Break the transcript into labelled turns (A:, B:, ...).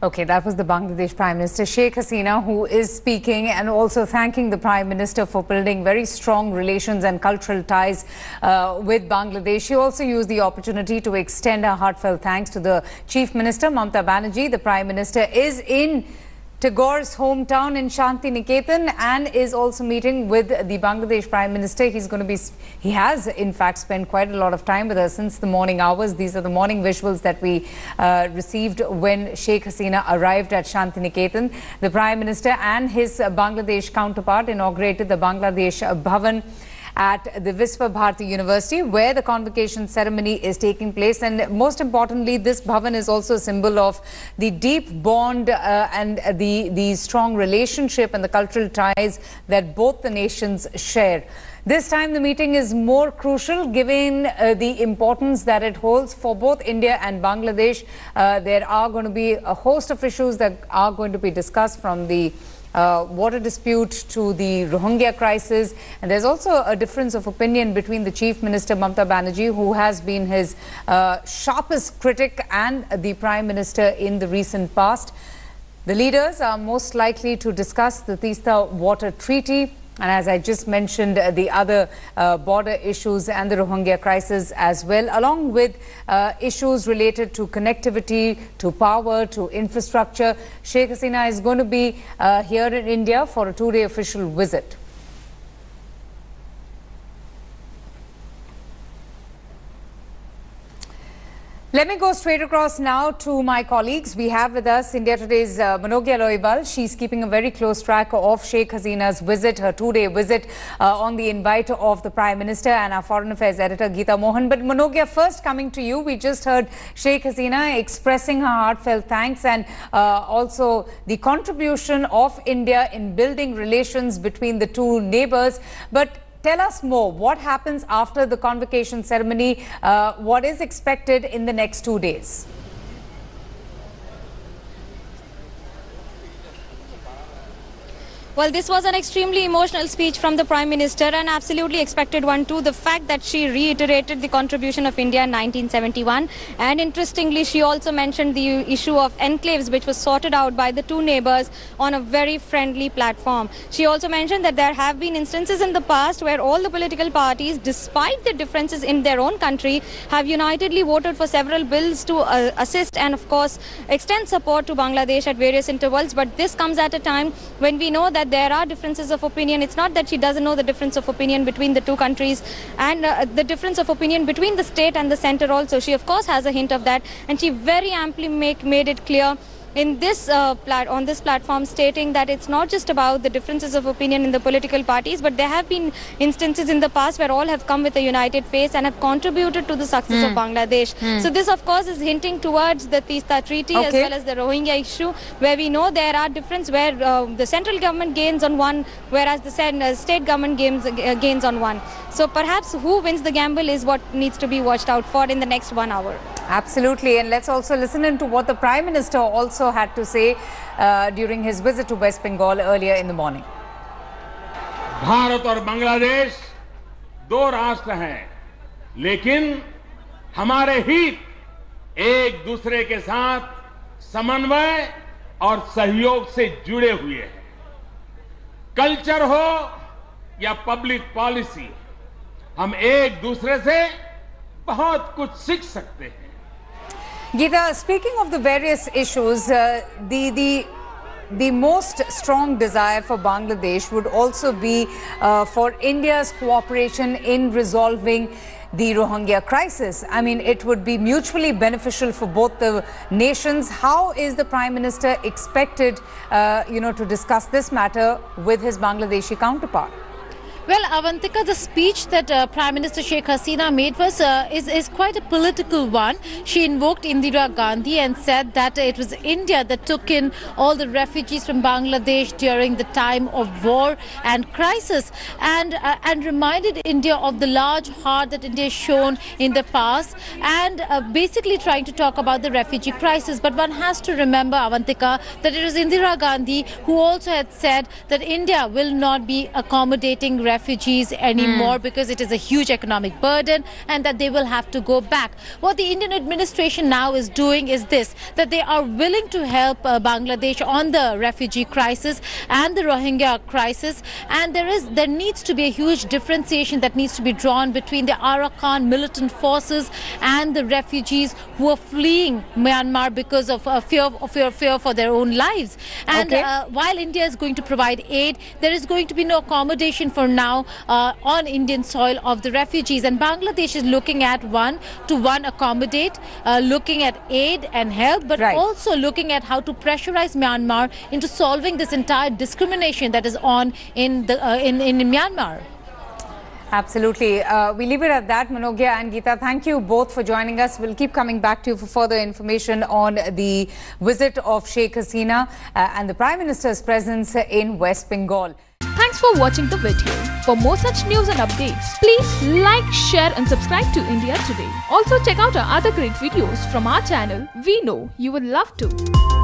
A: Okay, that was the Bangladesh Prime Minister Sheikh Hasina, who is speaking and also thanking the Prime Minister for building very strong relations and cultural ties with Bangladesh. She also used the opportunity to extend her heartfelt thanks to the Chief Minister, Mamata Banerjee. The Prime Minister is in Tagore's hometown in Shantiniketan and is also meeting with the Bangladesh Prime Minister. He has in fact spent quite a lot of time with her since the morning hours. These are the morning visuals that we received when Sheikh Hasina arrived at Shantiniketan. The Prime Minister and his Bangladesh counterpart inaugurated the Bangladesh Bhavan at the Visva Bharati University, where the convocation ceremony is taking place. And most importantly, this Bhavan is also a symbol of the deep bond and the strong relationship and the cultural ties that both the nations share. This time the meeting is more crucial given the importance that it holds for both India and Bangladesh. There are going to be a host of issues that are going to be discussed, from the water dispute to the Rohingya crisis. And there's also a difference of opinion between the Chief Minister Mamata Banerjee, who has been his sharpest critic, and the Prime Minister in the recent past. The leaders are most likely to discuss the Teesta Water Treaty, and as I just mentioned, the other border issues and the Rohingya crisis as well, along with issues related to connectivity, to power, to infrastructure. Sheikh Hasina is going to be here in India for a two-day official visit. Let me go straight across now to my colleagues. We have with us India Today's Manogya Loibal. She's keeping a very close track of Sheikh Hasina's visit, her two-day visit on the invite of the Prime Minister, and our Foreign Affairs Editor Geeta Mohan. But Manogya, first coming to you, we just heard Sheikh Hasina expressing her heartfelt thanks and also the contribution of India in building relations between the two neighbours. But tell us more. What happens after the convocation ceremony? What is expected in the next 2 days?
B: Well, this was an extremely emotional speech from the Prime Minister, and absolutely expected one too. The fact that she reiterated the contribution of India in 1971, and interestingly, she also mentioned the issue of enclaves, which was sorted out by the two neighbors on a very friendly platform. She also mentioned that there have been instances in the past where all the political parties, despite the differences in their own country, have unitedly voted for several bills to assist and, of course, extend support to Bangladesh at various intervals. But this comes at a time when we know that there are differences of opinion. It's not that she doesn't know the difference of opinion between the two countries, and the difference of opinion between the state and the centre also. She of course has a hint of that, and she very amply made it clear in this on this platform, stating that it's not just about the differences of opinion in the political parties, but there have been instances in the past where all have come with a united face and have contributed to the success of Bangladesh. So this of course is hinting towards the Teesta Treaty as well as the Rohingya issue, where we know there are differences where the central government gains on one, whereas the state government gains on one. So perhaps who wins the gamble is what needs to be watched out for in the next 1 hour.
A: Absolutely. And let's also listen into what the Prime Minister also had to say during his visit to West Bengal earlier in the morning.
C: Bharat और बांग्लादेश दो राष्ट्र हैं, लेकिन हमारे हित एक दूसरे के साथ समन्वय और सहयोग से जुड़े हुए हैं। कल्चर हो या पब्लिक पॉलिसी, हम एक दूसरे से बहुत कुछ सीख सकते हैं।
A: Geeta, speaking of the various issues, the most strong desire for Bangladesh would also be for India's cooperation in resolving the Rohingya crisis. I mean, it would be mutually beneficial for both the nations. How is the Prime Minister expected, to discuss this matter with his Bangladeshi counterpart?
D: Well, Avantika, the speech that Prime Minister Sheikh Hasina made was is quite a political one. She invoked Indira Gandhi and said that it was India that took in all the refugees from Bangladesh during the time of war and crisis, and reminded India of the large heart that India has shown in the past, and basically trying to talk about the refugee crisis. But one has to remember, Avantika, that it was Indira Gandhi who also had said that India will not be accommodating refugees anymore because it is a huge economic burden and that they will have to go back. What the Indian administration now is doing is this, that they are willing to help Bangladesh on the refugee crisis and the Rohingya crisis, and there needs to be a huge differentiation that needs to be drawn between the Arakan militant forces and the refugees who are fleeing Myanmar because of fear for their own lives. And while India is going to provide aid, there is going to be no accommodation for now on Indian soil of the refugees, and Bangladesh is looking at one-to-one accommodate, looking at aid and help, but also looking at how to pressurize Myanmar into solving this entire discrimination that is on in Myanmar.
A: Absolutely. We leave it at that. Manogya and Geeta, thank you both for joining us. We'll keep coming back to you for further information on the visit of Sheikh Hasina and the Prime Minister's presence in West Bengal.
E: Thanks for watching the video. For more such news and updates, please like, share and subscribe to India Today. Also check out our other great videos from our channel. We know you would love to.